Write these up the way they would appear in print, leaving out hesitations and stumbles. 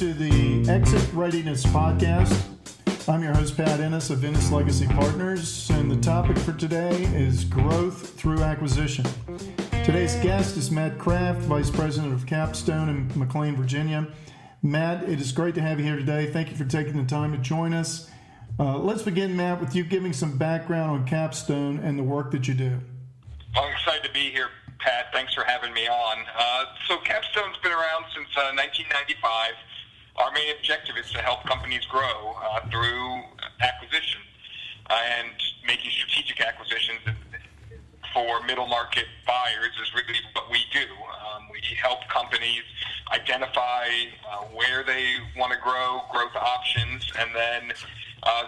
to the Exit Readiness Podcast. I'm your host, Pat Ennis of Ennis Legacy Partners, and the topic for today is growth through acquisition. Today's guest is Matt Kraft, Vice President of Capstone in McLean, Virginia. Matt, it is great to have you here today. Thank you for taking the time to join us. Let's begin, Matt, with you giving some background on Capstone and the work that you do. I'm excited to be here, Pat. Thanks for having me on. So Capstone's been around since 1995. Our main objective is to help companies grow through acquisition and making strategic acquisitions for middle market buyers is really what we do. We help companies identify where they want to grow, growth options, and then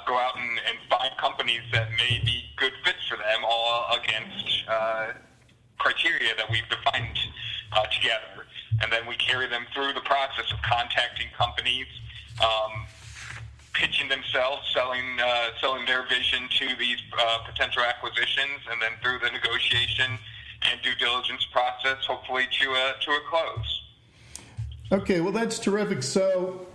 go out and find companies that may be good fits for them, all against criteria that we've defined together. And then we carry them through the process of contacting companies, pitching themselves, selling their vision to these potential acquisitions, and then through the negotiation and due diligence process, hopefully to a close. Okay, well, that's terrific. So,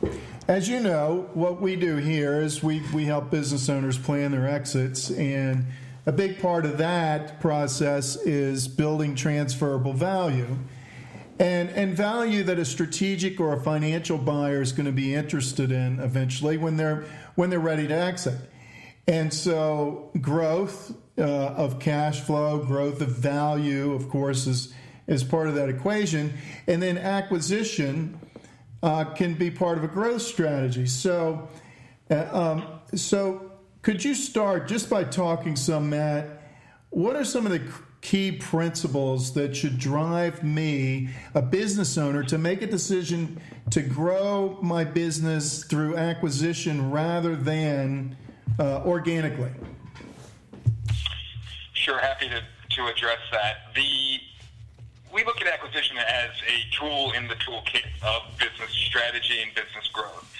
as you know, what we do here is we help business owners plan their exits, and a big part of that process is building transferable value. And value that a strategic or a financial buyer is going to be interested in eventually when they're ready to exit. And so growth of cash flow, growth of value, of course, is part of that equation. And then acquisition can be part of a growth strategy. So could you start just by talking some, Matt, what are some of the key principles that should drive me, a business owner, to make a decision to grow my business through acquisition rather than organically? Sure, happy to address that. We look at acquisition as a tool in the toolkit of business strategy and business growth.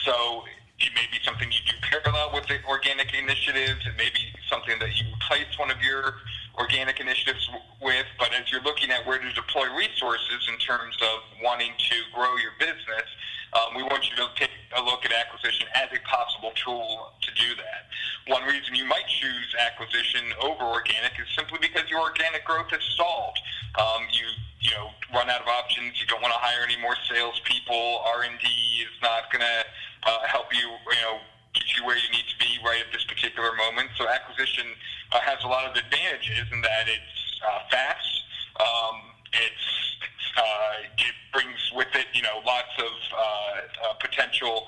So it may be something you do parallel with the organic initiatives. It may be something that you replace one of your organic initiatives with, but as you're looking at where to deploy resources in terms of wanting to grow your business, we want you to take a look at acquisition as a possible tool to do that. One reason you might choose acquisition over organic is simply because your organic growth is stalled. You run out of options. You don't want to hire any more salespeople. R&D is not going to help you, get you where you need to be right at this particular moment. So acquisition has a lot of advantages in that it's fast. It brings with it, lots of potential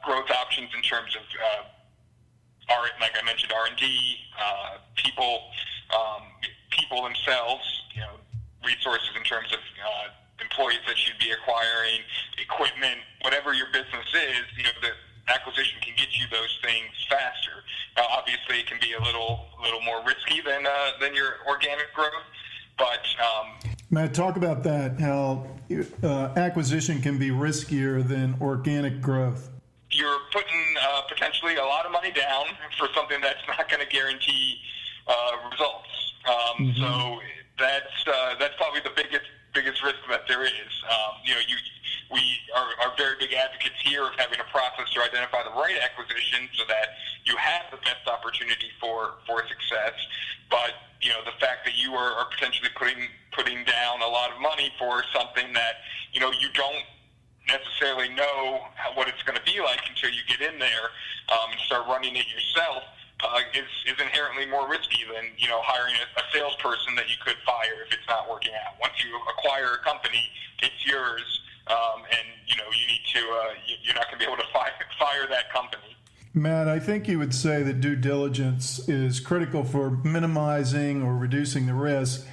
growth options in terms of like I mentioned, R&D, people themselves, resources in terms of employees that you'd be acquiring, equipment, whatever your business is, the acquisition can get you those things faster. Now, obviously, it can be a little more risky than your organic growth, but Matt, talk about that. How acquisition can be riskier than organic growth. You're putting potentially a lot of money down for something that's not going to guarantee results. So that's probably the biggest risk that there is. We are very big advocates here of having a process to identify the right acquisition so that you have the best opportunity for success. But the fact that you are potentially putting down a lot of money for something that you don't necessarily know what it's going to be like until you get in there and start running it yourself is inherently more risky than hiring a salesperson that you could fire if it's not working out. Once you acquire a company, it's yours, and you need to. You're not going to be able to fire that company. Matt, I think you would say that due diligence is critical for minimizing or reducing the risk.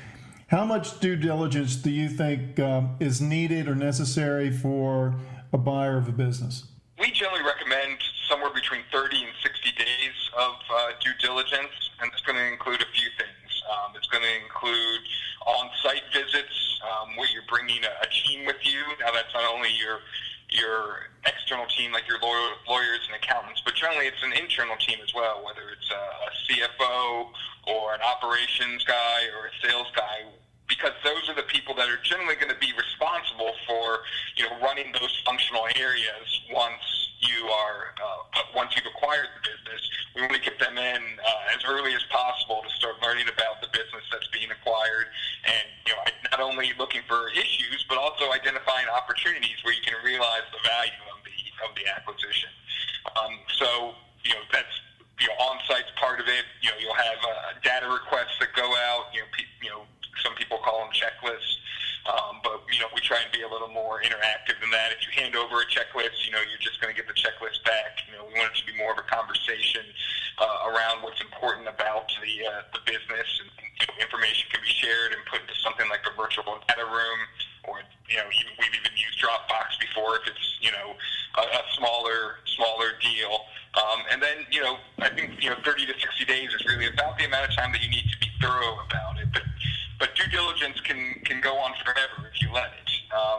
How much due diligence do you think is needed or necessary for a buyer of a business? We generally recommend somewhere between 30 and 60 days of due diligence, and it's going to include a few things. It's going to include on-site visits where you're bringing a team with you. Now, that's not only your external team, like your lawyers and accountants, but generally it's an internal team as well, whether it's a CFO or an operations guy or a sales guy, because those are the people that are generally going to be responsible for, running those functional areas once you've acquired the business. We want to get them in as early as possible to start learning about the business that's being acquired, and not only looking for issues, but also identifying opportunities where you can realize the value of the acquisition. So that's on-site's part of it. You'll have data requests that go out. Some people call them checklists, but we try and be a little more interactive than that. If you hand over a checklist, you're just going to get the checklist back. We want it to be more of a conversation around what's important about the business, and information can be shared and put into something like a virtual data room, or we've even used Dropbox before if it's a smaller deal. And then I think 30 to 60 days is really about the amount of time that you need to be thorough about it. But due diligence can go on forever if you let it.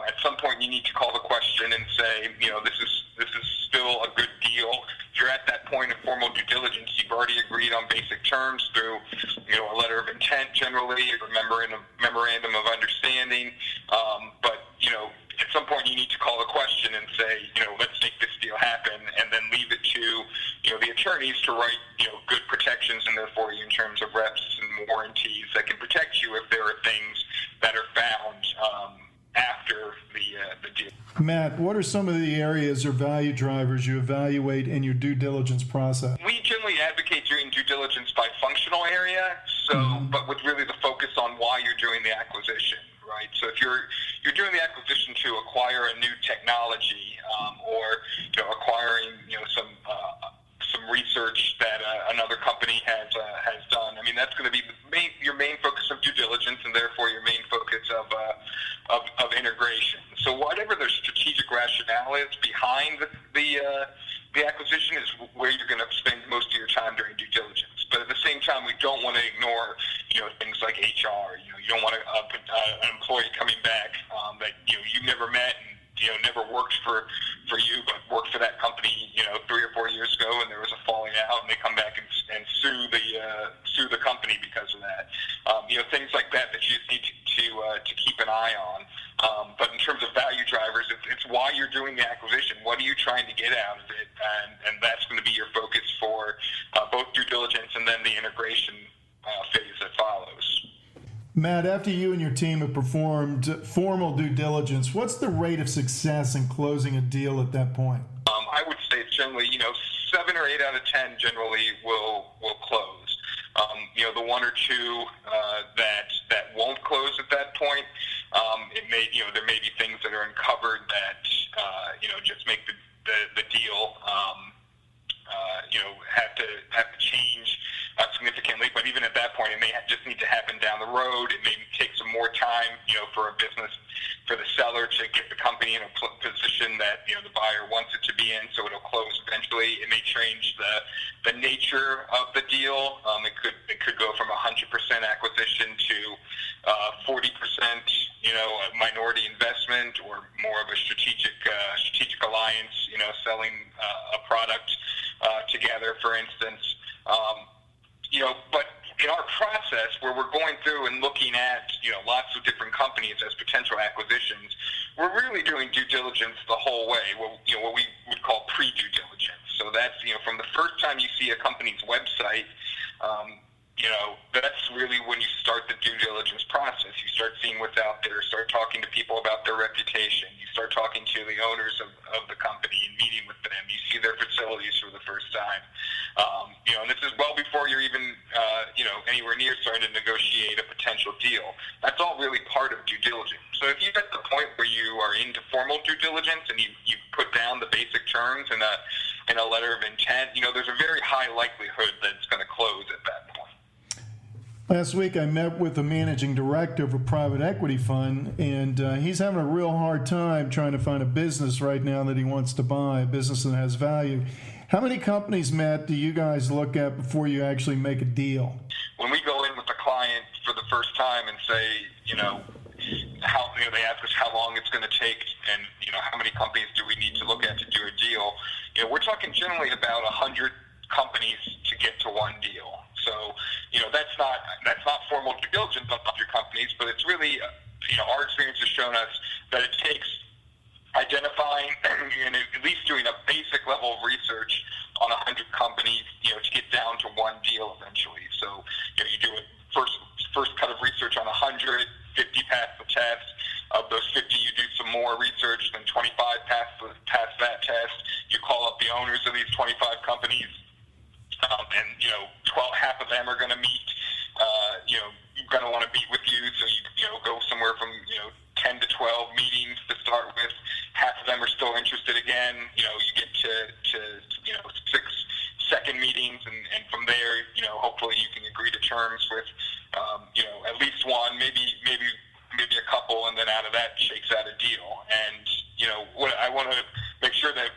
At some point, you need to call the question and say, this is still a good deal. If you're at that point of formal due diligence, you've already agreed on basic terms through a letter of intent, generally, or memorandum of understanding. But at some point, you need to call the question and say, let's make this deal happen, and then leave it to the attorneys to write good protections in there for you in terms of reps and warranties that can protect you if there are things that are found after the deal. Matt, what are some of the areas or value drivers you evaluate in your due diligence process? We generally advocate doing due diligence by functional area, but with really the focus on why you're doing the acquisition, right? So if you're doing the acquisition to acquire a new technology, or acquiring some research that another company has done, I mean, that's going to be your main focus of due diligence, and therefore your main focus of integration. So whatever the strategic rationale is behind the acquisition is where you're going to spend most of your time during due diligence. But at the same time, we don't want to ignore things like HR. You don't want an employee coming back that you've never met and never worked for you, but worked for that company 3 or 4 years ago, and there was a falling out, and they come back and sue the company because of that. Things like that you just need to keep an eye on. But in terms of value drivers, it's why you're doing the acquisition. What are you trying to get out of it? And that's going to be your focus for both due diligence and then the integration phase that follows. Matt, after you and your team have performed formal due diligence, what's the rate of success in closing a deal at that point? I would say it's generally, 7 or 8 out of 10 generally will close. The 1 or 2 that won't close at that point, there may be things that are uncovered that just make the deal have to change significantly. But even at that point, it may just need to happen down the road. It may take some more time, for a business, for the seller to get the company in a position that the buyer wants it to be in, so it'll close eventually. It may change the nature of the deal. It could go from 100% acquisition to 40%, minority investment, or more of a strategic alliance, selling a product together, for instance. But in our process, where we're going through and looking at lots of different companies as potential acquisitions, we're really doing due diligence the whole way. What we would call pre-due diligence. So that's from the first time you see a company's website, that's really when you start the due diligence process. You start seeing what's out there, start talking to people about their reputation. You start talking to the owners of the company and meeting with them. You see their facilities for the first time. And this is well before you're even, anywhere near starting to negotiate a potential deal. That's all really part of due diligence. So if you're at the point where you are into formal due diligence and you put down the basic terms in a letter of intent, there's a very high likelihood that it's going to close at that point. Last week, I met with the managing director of a private equity fund, and he's having a real hard time trying to find a business right now that he wants to buy, a business that has value. How many companies, Matt, do you guys look at before you actually make a deal? When we go in with the client for the first time and say, they ask us how long it's going to take, and how many companies do we need to look at to do a deal? We're talking generally about 100 companies to get to one deal. So, that's not formal due diligence on 100 companies. companies, but it's really, our experience has shown us that it takes identifying and at least doing a basic level of research on 100 companies, to get down to one deal eventually. So, you do a first cut of research on 100, 50 pass the test. Of those 50, you do some more research, then 25 pass that test. You call up the owners of these 25 companies, and half of them are going to meet. You're going to want to meet with you, so you go somewhere from 10 to 12 meetings to start with. Half of them are still interested again. You get to 6 second meetings, and from there, hopefully you can agree to terms with at least one, maybe a couple, and then out of that shakes out a deal. And what I want to make sure that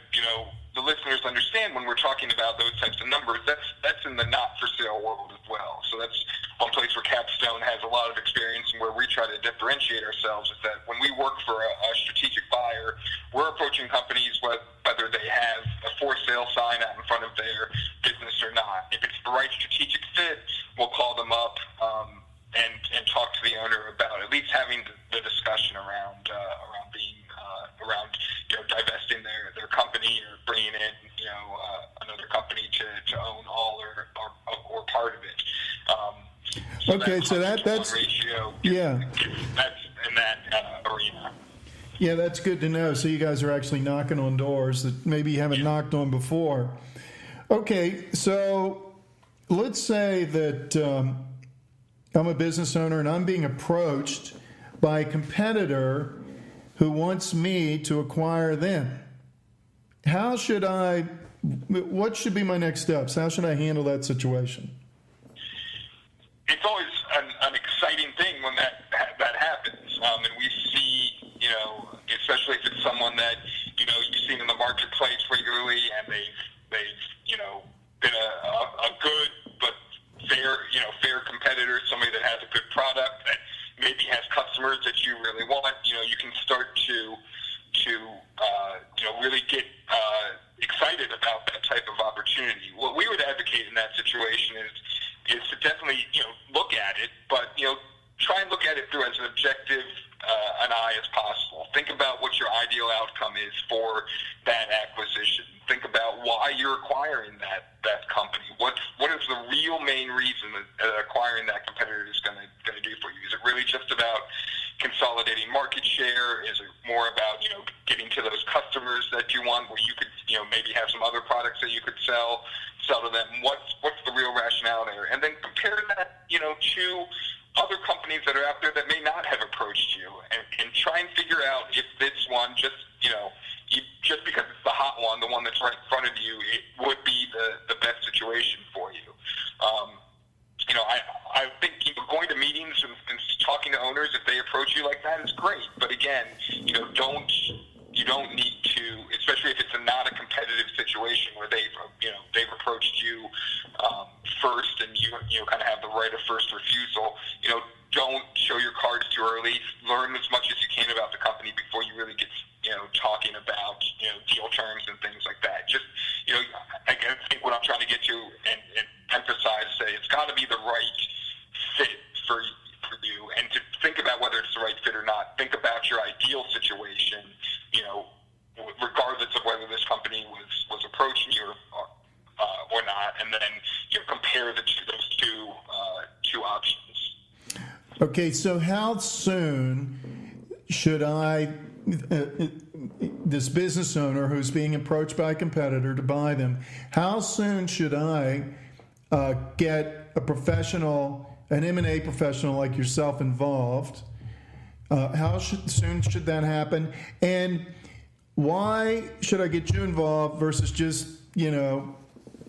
the listeners understand when we're talking about those types of numbers, that's in the not for sale world as well. So that's one place where Capstone has a lot of experience, and where we try to differentiate ourselves is that when we work for a strategic buyer, we're approaching companies whether they have a for sale sign out in front of their business or not. If it's the right strategic fit, we'll call them up and talk to the owner about at least having the discussion around divesting their company or bringing in another company to own all or part of it. So that's ratio. Yeah. That's in that arena. Yeah, that's good to know. So you guys are actually knocking on doors that maybe you haven't knocked on before. Okay, so let's say that I'm a business owner and I'm being approached by a competitor who wants me to acquire them. What should be my next steps? How should I handle that situation? It's always an exciting thing when that happens, and we see, especially if it's someone that you've seen in the marketplace regularly, and they've been a good but fair competitor, somebody that has a good product that maybe has customers that you really want. You can start to really get excited about that type of opportunity. What we would advocate in that situation is to definitely look at it, but try and look at it through as an objective an eye as possible. Think about what your ideal outcome is for that acquisition. Think about why you're acquiring that company. What is the real main reason that acquiring that competitor is going to do for you? Is it really just about consolidating market share? Is it more about getting to those customers that you want, where you could maybe have some other products that you could sell to them? What's the real rationale there? And then compare that to other companies that are out there that may not have approached you, and try and figure out if this one just because it's the hot one, the one that's right in front of you, it would be the best situation for you. I think going to meetings and talking to owners, if they approach you like that, is great. But again, you don't need to, especially if it's not a competitive situation where they've approached you first, and you kind of have the right of first refusal. Don't show your cards too early. Learn as much as you can about the company before you really get talking about deal terms and things like that. Just I think what I'm trying to get to and emphasize, it's got to be the right fit for you, and to think about whether it's the right fit or not. Think about your ideal situation, regardless of whether this company was approaching you or not, and then compare those two options. Okay, so how soon should this business owner who's being approached by a competitor to buy them, how soon should I get an M&A professional like yourself involved? How soon should that happen? And why should I get you involved versus just,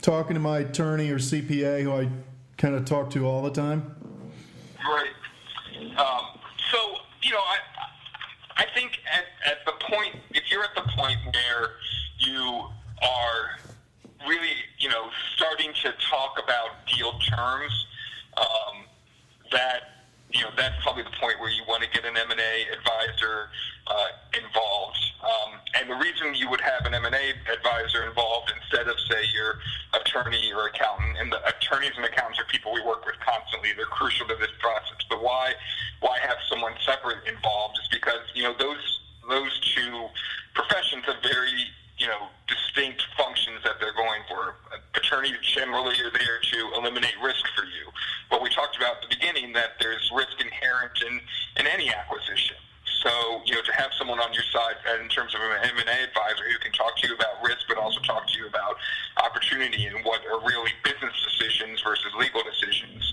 talking to my attorney or CPA who I kind of talk to all the time? Right. I think at the point, if you're at the point where you are really, starting to talk about deal terms, that's probably the point where you want to get an M&A advisor involved. And the reason you would have an M&A advisor involved in instead of, say, your attorney or accountant. And the attorneys and accountants are people we work with constantly. They're crucial to this process. But why have someone separate involved is because, those two professions have very, distinct functions that they're going for. Attorneys generally are there to eliminate risk for you. But we talked about at the beginning that there's risk inherent in any acquisition. So, to have someone on your side in terms of an M&A advisor who can talk to you about risk, but also talk to you about opportunity and what are really business decisions versus legal decisions,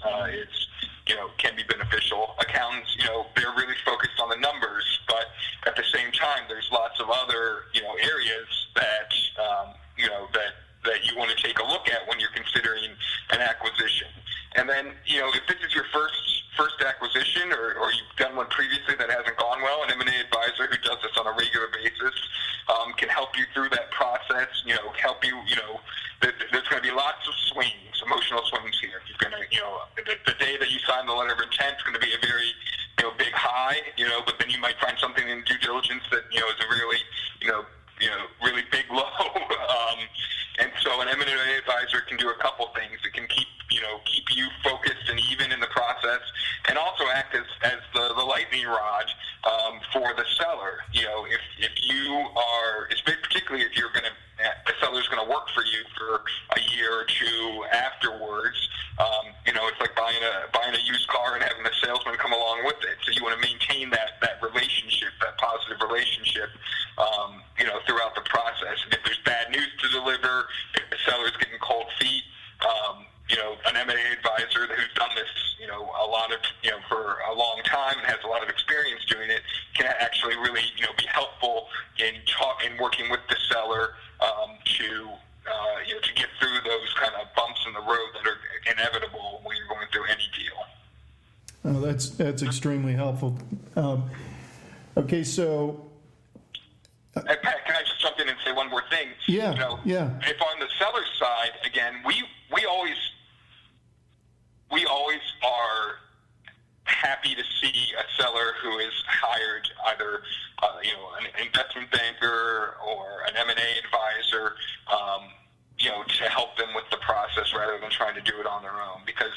can be beneficial. Accountants, they're really focused on the numbers, but at the same time, there's lots of other, areas that, that you want to take a look at when you're considering an acquisition. And then, if this is your first acquisition or you've done one previously that hasn't gone well, an M&A advisor who does this on a regular basis can help you through that process, help you, there's going to be lots of swings, emotional swings here. You're going to, the day that you sign the letter of intent is going to be a very, big high, but then you might find something in due diligence that, is a really, really big low. And so an M&A advisor can do a couple things. It can keep you focused and even in the process, and also act as the lightning rod for the seller. If you are, particularly if the seller's going to work for you for a year or two afterwards, it's like buying a used car and having a salesman come along with it. So you want to maintain that relationship, that positive relationship, throughout the process. And if there's bad news to deliver, if the seller's getting cold feet, an M&A advisor who's done this, a lot of, for a long time and has a lot of experience doing it can actually really, be helpful in working with the seller to get through those kind of bumps in the road that are inevitable when you're going through any deal. Oh, that's extremely helpful. Okay, so. Pat, can I just jump in and say one more thing? Yeah. If on the seller's side, again, we always are happy to see a seller who is hired either an investment banker or an M&A advisor, to help them with the process rather than trying to do it on their own. Because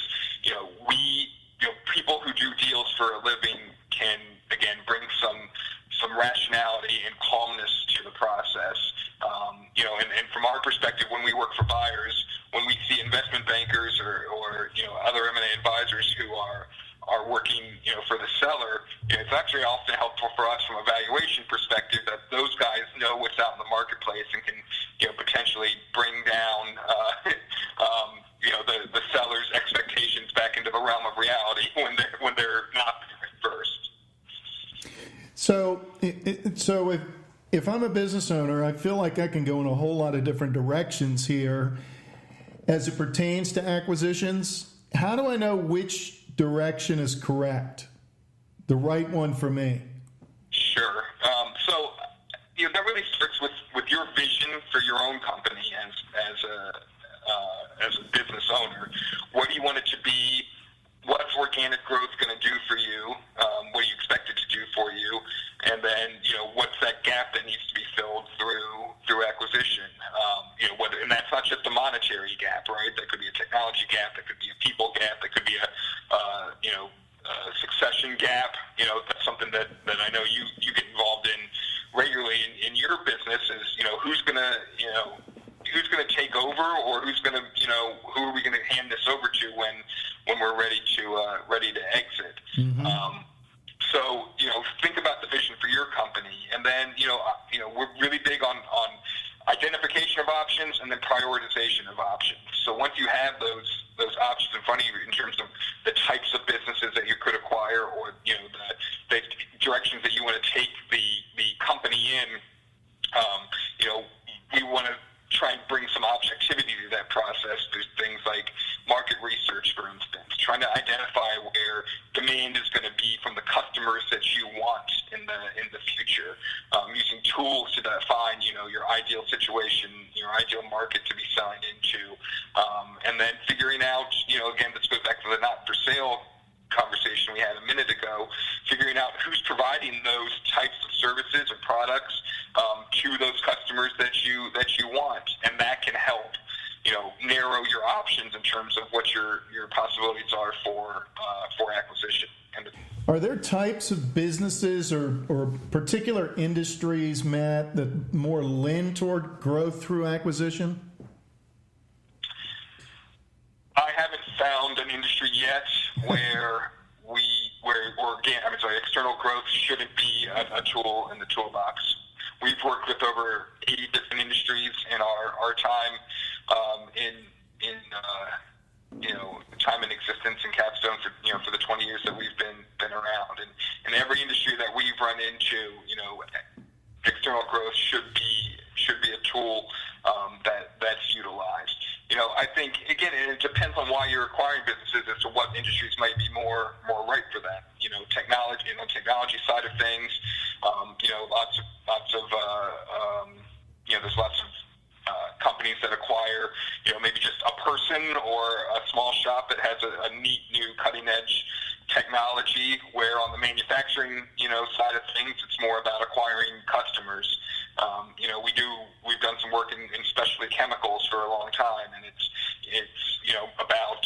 people who do deals for a living can again bring some rationality and calmness to the process. And from our perspective, when we work for buyers, when we see investment bankers or other M&A advisors who are working, for the seller, it's actually often helpful for us from a valuation perspective that those guys know what's out in the marketplace and can, potentially bring down, the seller's expectations back into the realm of reality when they're not at first. So if I'm a business owner, I feel like I can go in a whole lot of different directions here as it pertains to acquisitions. How do I know which direction is correct, the right one for me? Sure. So that really starts with your vision for your own company as a business owner. What do you want it to be? What's organic growth going to do for you? What do you expect it to do for you? And then, what's that gap that needs to be filled through acquisition? And that's not just a monetary gap, right? That could be a technology gap. That could be a people gap. That could be a succession gap. That's something that I know you get involved in regularly in your business. Is who's going to take over, or who are we going to hand this over to when we're ready to exit? Mm-hmm. So think about the vision for your company, and then we're really big on identification of options and then prioritization of options. So once you have those options in front of you in terms of the types of businesses that you could acquire, or the directions that you want to take the company in, we want to try and bring some objectivity to that process. There's things like market research, for instance, trying to identify where demand is going to be from the customers that you want in the future, using tools to define your ideal situation, your ideal market to be selling into, and then figuring out, again, this goes back to the not for sale conversation we had a minute ago, figuring out who's providing those types of services or products to those customers that you want, and that can help narrow your options in terms of what your possibilities are for acquisition. Are there types of businesses or particular industries, Matt, that more lend toward growth through acquisition? I haven't found an industry yet where external growth shouldn't be a tool in the toolbox. We've worked with over 80 different industries in our time time in existence in Capstone for the 20 years that we've been around, and in every industry that we've run into, external growth should be a tool that's utilized. I think again it depends on why you're acquiring businesses as to what industries might be more right for that. Technology side of things, there's lots of companies that acquire, maybe just a person or a small shop that has a neat new cutting edge technology, where on the manufacturing, side of things, it's more about acquiring customers. We've done some work in specialty chemicals for a long time, and it's about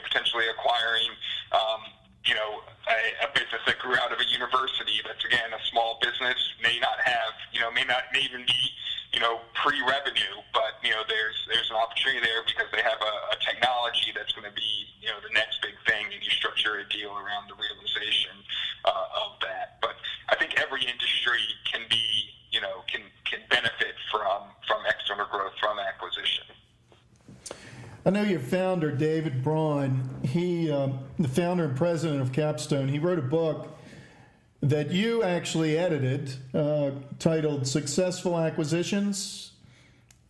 potentially acquiring a business that grew out of a university. That's again a small business, may not even be pre-revenue, but there's an opportunity there because they have a technology that's going to be the next big thing, and you structure a deal around the realization of that. But I think every industry can benefit from external growth from acquisition. I know your founder, David Braun, he, the founder and president of Capstone, he wrote a book that you actually edited titled Successful Acquisitions.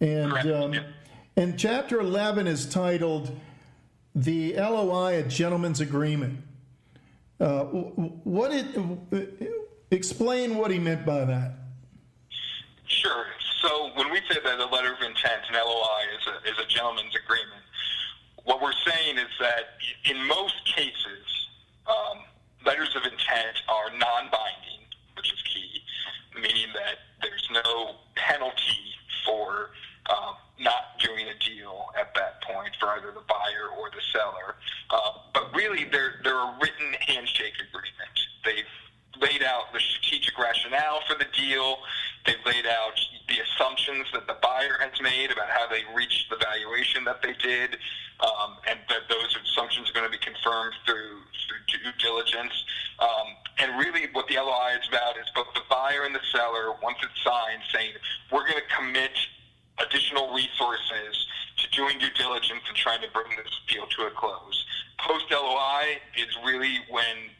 And chapter 11 is titled The LOI, A Gentleman's Agreement. Explain what he meant by that. Sure. So when we say that a letter of intent, an LOI, is a gentleman's agreement, what we're saying is that in most cases, letters of intent are non-binding, which is key, meaning that there's no penalty for not doing a deal at that point for either the buyer or the seller. But really, they're a written handshake agreement. They've laid out the strategic rationale for the deal. They've laid out the assumptions that the buyer has made about how they reached the valuation that they did, and that those assumptions are going to be confirmed through due diligence. And really what the LOI is about is both the buyer and the seller, once it's signed, saying, we're going to commit additional resources to doing due diligence and trying to bring this deal to a close. Post-LOI is really when,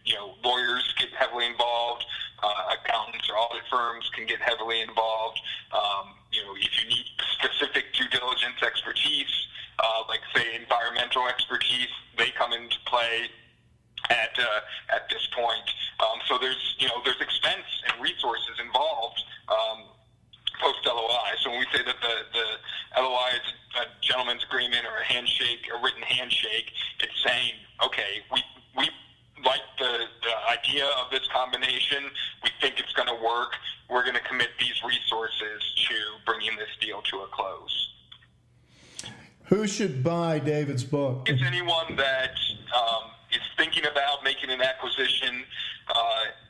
lawyers get heavily involved, accountants or audit firms can get heavily involved. If you need specific due diligence expertise, like say environmental expertise, they come into play at this point. So there's expense and resources involved post-LOI. So when we say that the LOI is a gentleman's agreement or a written handshake, it's saying, okay, we like the idea of this combination. We think it's going to work. We're going to commit these resources to bringing this deal to a close. Who should buy David's book? It's anyone that is thinking about making an acquisition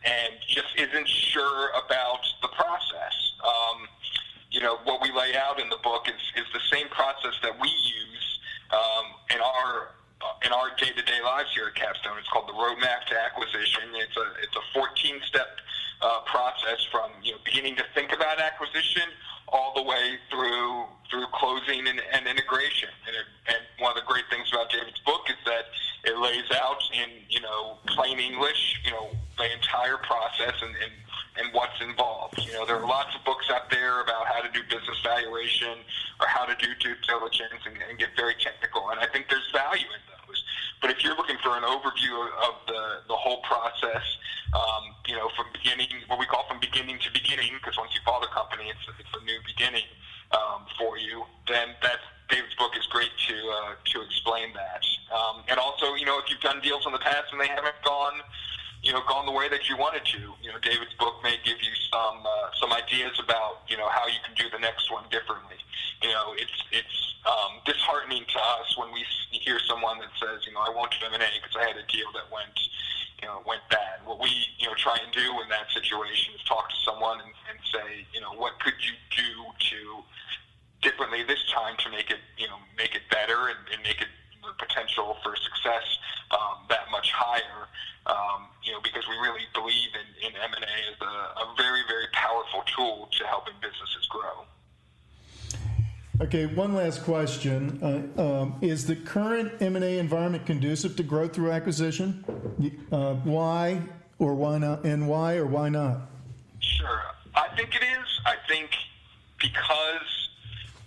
and just isn't sure about the process. What we lay out in the book is the same process that we use in our day-to-day lives here at Capstone. It's called the Roadmap to Acquisition. It's a 14-step process from beginning to think about acquisition all the way through closing and integration. And one of the great things about David's book is that it lays out in plain English the entire process and what's involved. There are lots of books out there about how to do business valuation or how to do due diligence and get very technical, and I think there's value in those. But if you're looking for an overview of the whole process, from beginning, what we call from beginning to beginning, because once you bought a company, it's a new beginning for you, then David's book is great to explain that. And also, if you've done deals in the past and they haven't gone gone the way that you wanted to. David's book may give you some ideas about how you can do the next one differently. It's disheartening to us when we hear someone that says, I won't do M&A because I had a deal that went bad. What we try and do in that situation is talk to someone and say, what could you do to differently this time to make it better and make it the potential for success that much higher. Because we really believe in M&A as a very, very powerful tool to helping businesses grow. Okay, one last question. Is the current M&A environment conducive to growth through acquisition? Why or why not? And why or why not? Sure. I think it is. I think because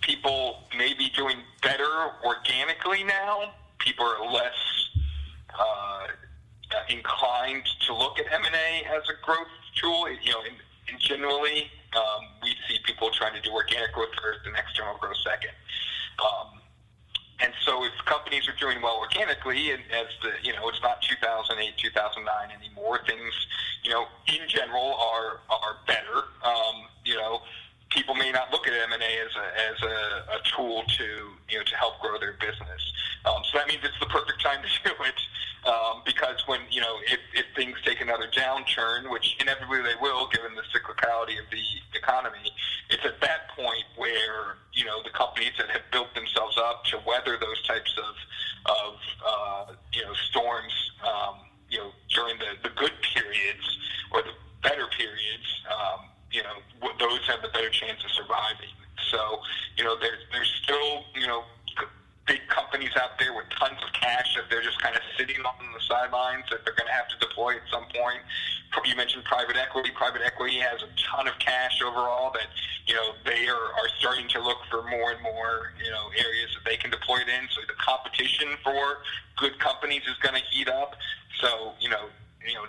people may be doing better organically now, people are less inclined to look at M&A as a growth tool. And generally, we see people trying to do organic growth first and external growth second. And so if companies are doing well organically, and it's not 2008, 2009 anymore, things, in general are better. People may not look at M&A as a tool to help grow their business. So that means it's the perfect time to do it, because when if things take another downturn, which inevitably they will, given the cyclicality of the economy, it's at that point where the companies that have built themselves up to weather those types of storms, during the good periods or the better periods. Those have the better chance of surviving. So, there's still, big companies out there with tons of cash that they're just kind of sitting on the sidelines that they're going to have to deploy at some point. You mentioned private equity. Private equity has a ton of cash overall that, they are starting to look for more and more, areas that they can deploy it in. So the competition for good companies is going to heat up. So,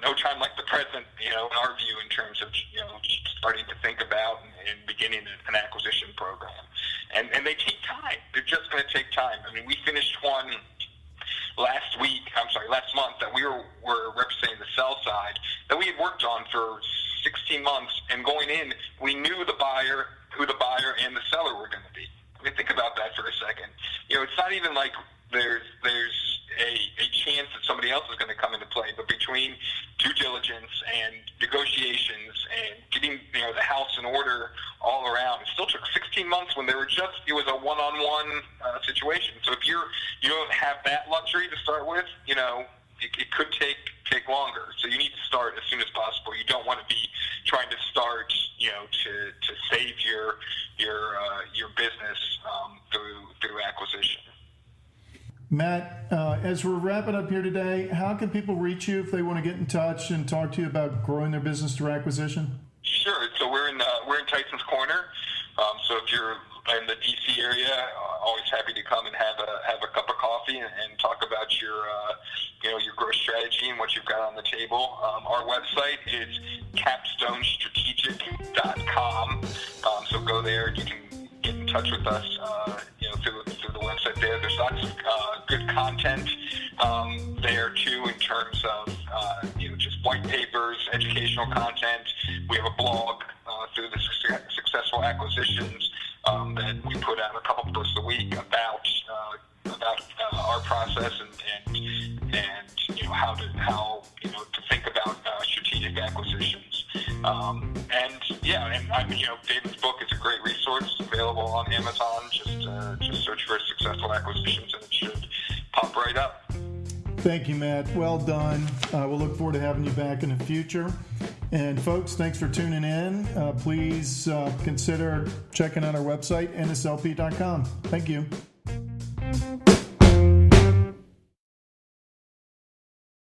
no time like the present, in our view, in terms of, starting to think about and beginning an acquisition program. And they take time. They're just going to take time. I mean, we finished one last month that we were representing the sell side that we had worked on for 16 months. And going in, we knew who the buyer and the seller were going to be. I mean, think about that for a second. It's not even like there's a chance that somebody else is going to come into play, but between due diligence and negotiations and getting the house in order all around, it still took 16 months when it was a one-on-one situation. So if you don't have that luxury to start with, it could take longer. So you need to start as soon as possible. You don't want to be trying to start, to save your business through acquisition. Matt, as we're wrapping up here today, how can people reach you if they want to get in touch and talk to you about growing their business through acquisition? Sure. So we're in Tyson's Corner. So if you're in the DC area, always happy to come and have a cup of coffee and talk about your growth strategy and what you've got on the table. Our website is capstonestrategic.com. So go there. You can get in touch with us, through the website there. There's lots of good content there too, in terms of just white papers, educational content. We have a blog through the Successful Acquisitions that we put out a couple of posts a week about our process and how to think about strategic acquisitions. David's book is a great resource available on Amazon. Just search for Successful Acquisitions and it should pop right up. Thank you, Matt. Well done. We'll look forward to having you back in the future. And folks, thanks for tuning in. Please consider checking out our website, nslp.com. Thank you.